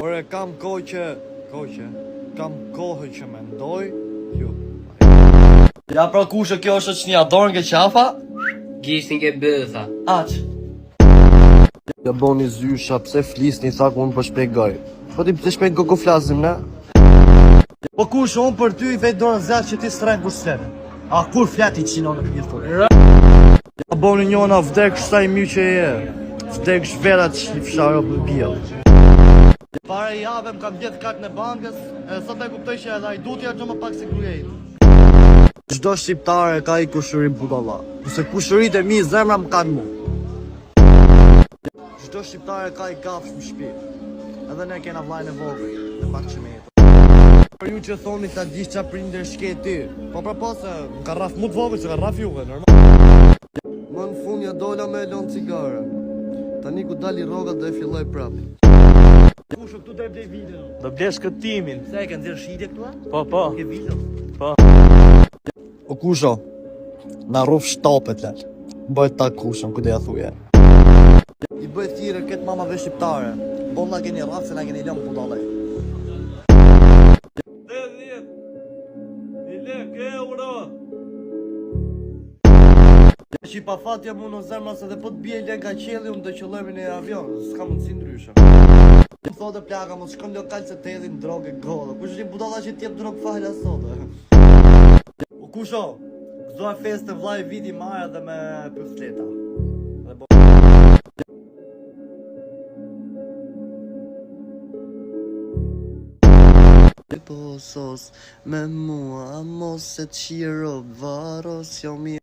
Ore, kam kohë që mendoj, ju. Ja pra kushe kjo është që një adorën ke qafa? Gishtin ke bëtha. Aq. Ja boni zysha, pse flisni, tha ku unë po shpjegoj. Po ti pse shpjegoj ku flasim, ne? Po kush, unë për ty i vetë dorën zjatë që ti s'trajnë kur s'fletë. A kur flati qino në pjithur? Ja boni njona vdek shtaj my që e. Vdek shverat që i fsharo për bjellë. Pare jave më kam gjithë kartën e bankës, e sot e kuptoj që edhe i dutja që më pak se krujejt. Çdo shqiptare ka i kushëri budalla, nëse kushërit e mi zemra më kanë mu. Çdo shqiptare ka i kafsh më shpi, edhe ne kena vllajën e vogël, dhe pak që me jetë. Për ju që thoni ta dish qa prindër shke ti, po se më ka rraf mu të vogël që ka rraf juve, normal. Më në fund ja dola me elon cigare, tani ku dali rrogat dhe e filloj prap. Kusho këtu të e blej video. Do blesh këtë timin. Se e ke nxjerr shitje këtu a? Po. Ke video? Po. O kusho, na rruf shtapet lel. Bëhet ta kushon, ku dhe ja thuje. I bëhet thire këtë mamave shqiptare. Po na keni rraf se na keni lëmë budallaj. 10 euro. Që i pa fatja mu në zemra se dhe po të bje len ka qeli unë të qëllojme në avion, s'ka mundësi ndryshe. Më thote plaka, mos shkon lokal se të edhin droge godë, kush është një budalla që t'jep drog fajla sote. O kusho, këto e fest të vlaj viti marrë dhe me pyfleta. Po sos me mua mos e qiro varos jo mi